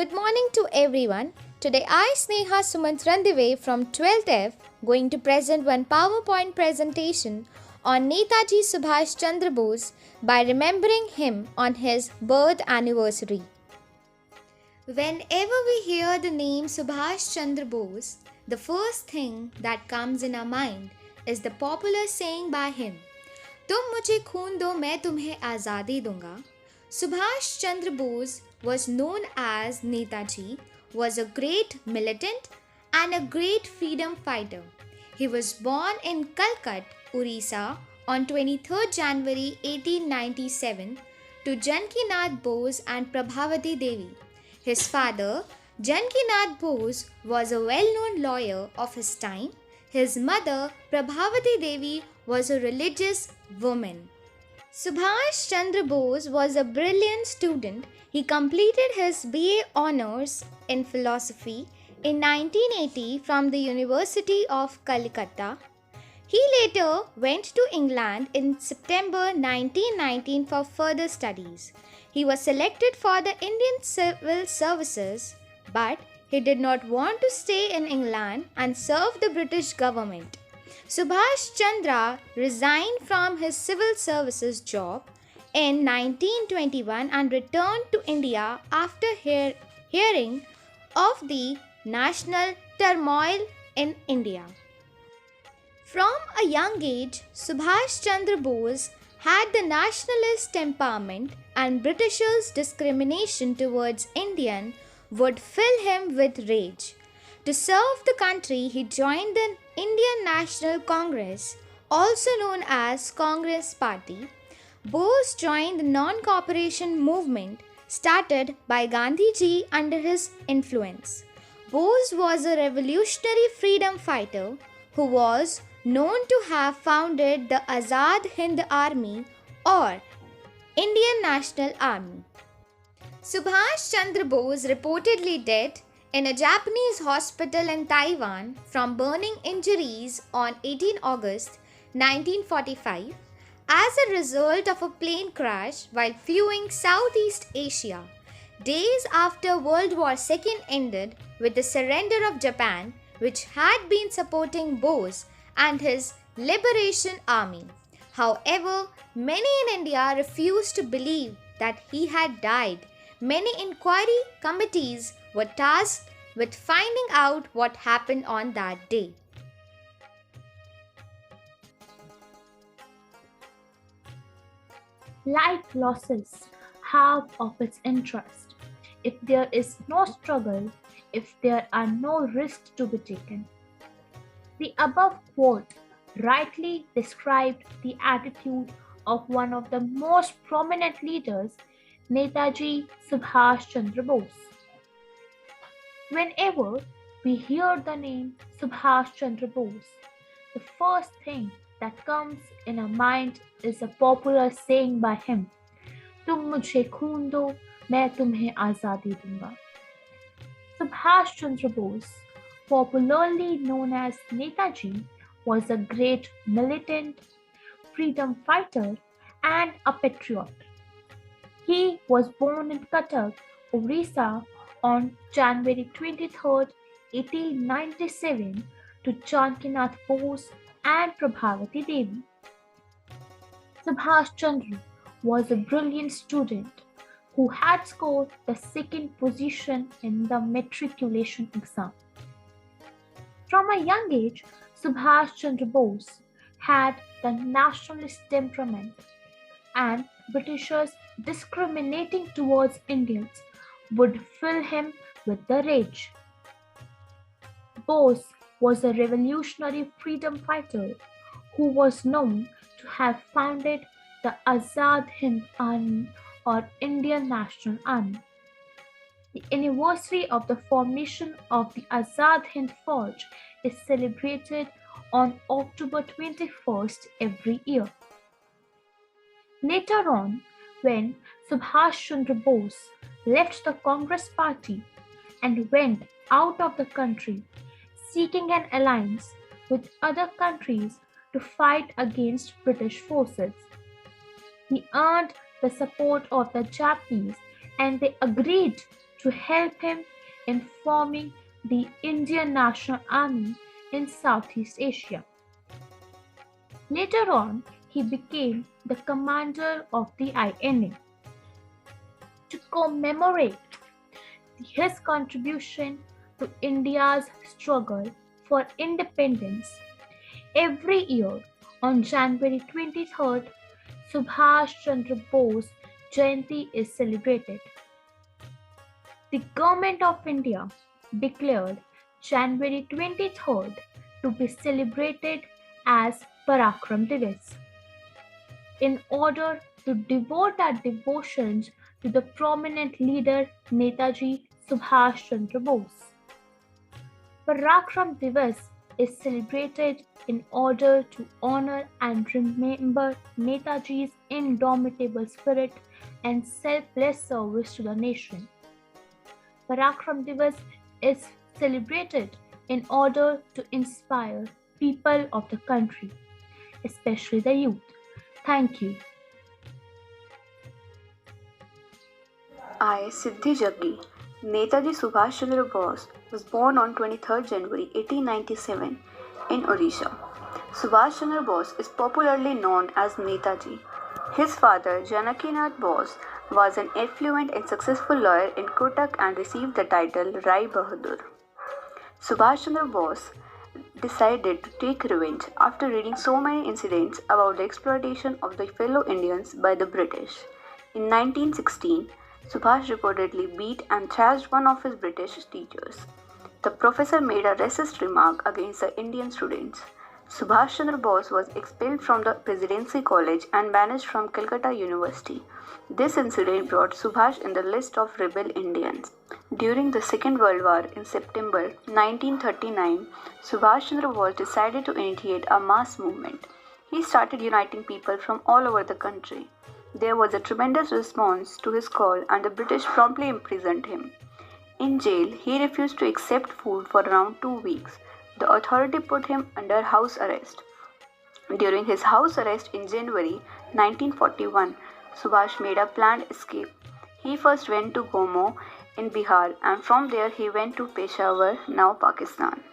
Good morning to everyone. Today I, Sneha Sumant Randeve from 12th F, going to present one PowerPoint presentation on Netaji Subhash Chandra Bose by remembering him on his birth anniversary. Whenever we hear the name Subhash Chandra Bose, the first thing that comes in our mind is the popular saying by him, "तुम मुझे खून दो मैं तुम्हें आज़ादी दूंगा." Subhash Chandra Bose was known as Netaji, was a great militant and a great freedom fighter. He was born in Calcutta, Orissa on 23rd January 1897 to Janakinath Bose and Prabhavati Devi. His father, Janakinath Bose, was a well-known lawyer of his time. His mother, Prabhavati Devi, was a religious woman. Subhash Chandra Bose was a brilliant student. He completed his BA Honours in Philosophy in 1980 from the University of Calcutta. He later went to England in September 1919 for further studies. He was selected for the Indian Civil Services, but he did not want to stay in England and serve the British government. Subhash Chandra resigned from his civil services job in 1921 and returned to India after hearing of the national turmoil in India. From a young age, Subhash Chandra Bose had the nationalist temperament, and Britishers' discrimination towards Indian would fill him with rage. To serve the country, he joined the Indian National Congress, also known as Congress Party. Bose joined the non-cooperation movement started by Gandhiji under his influence. Bose was a revolutionary freedom fighter who was known to have founded the AZAD HIND Army or Indian National Army. Subhash Chandra Bose reportedly died in a Japanese hospital in Taiwan from burning injuries on 18 August 1945 as a result of a plane crash while fleeing Southeast Asia, days after World War II ended with the surrender of Japan, which had been supporting Bose and his Liberation Army. However, many in India refused to believe that he had died. Many inquiry committees were tasked with finding out what happened on that day. Life losses half of its interest if there is no struggle, if there are no risks to be taken. The above quote rightly described the attitude of one of the most prominent leaders, Netaji Subhash Chandra Bose. Whenever we hear the name Subhash Chandra Bose, the first thing that comes in our mind is a popular saying by him, "तुम मुझे खून दो, मैं तुम्हें आज़ादी दूंगा." Subhash Chandra Bose, popularly known as Netaji, was a great militant, freedom fighter, and a patriot. He was born in Cuttack, Orissa on January 23, 1897 to Janakinath Bose and Prabhavati Devi. Subhash Chandra was a brilliant student who had scored the second position in the matriculation exam. From a young age, Subhash Chandra Bose had the nationalist temperament, and Britishers discriminating towards Indians would fill him with the rage. Bose was a revolutionary freedom fighter who was known to have founded the Azad Hind Army or Indian National Army. The anniversary of the formation of the Azad Hind FAUJ is celebrated on October 21st every year. Later on, when Subhash Chandra Bose left the Congress Party and went out of the country, seeking an alliance with other countries to fight against British forces. He earned the support of the Japanese and they agreed to help him in forming the Indian National Army in Southeast Asia. Later on, he became the commander of the INA. To commemorate his contribution to India's struggle for independence, every year on January 23rd, Subhash Chandra Bose Jayanti is celebrated. The Government of India declared January 23rd to be celebrated as PARAKRAM Divas in order to devote our devotions to the prominent leader NETAJI Subhash Chandra Bose. PARAKRAM Divas is celebrated in order to honor and remember Netaji's indomitable spirit and selfless service to the nation. PARAKRAM Divas is celebrated in order to inspire people of the country, especially the youth. Thank you. I, Siddhi Jaggi, Netaji Subhash Chandra Bose, was born on 23rd January 1897 in Odisha. Subhash Chandra Bose is popularly known as Netaji. His father, Janakinath Bose, was an affluent and successful lawyer in Kotak and received the title Rai Bahadur. Subhash Chandra Bose decided to take revenge after reading so many incidents about the exploitation of the fellow Indians by the British. In 1916, Subhash reportedly beat and thrashed one of his British teachers. The professor made a racist remark against the Indian students. Subhash Chandra Bose was expelled from the Presidency College and banished from Calcutta University. This incident brought Subhash in the list of rebel Indians. During the Second World War in September 1939, Subhash Chandra Bose decided to initiate a mass movement. He started uniting people from all over the country. There was a tremendous response to his call and the British promptly imprisoned him. In jail, he refused to accept food for around 2 weeks. The authority put him under house arrest. During his house arrest in January 1941, Subhash made a planned escape. He first went to Gomo in Bihar and from there he went to Peshawar, now Pakistan.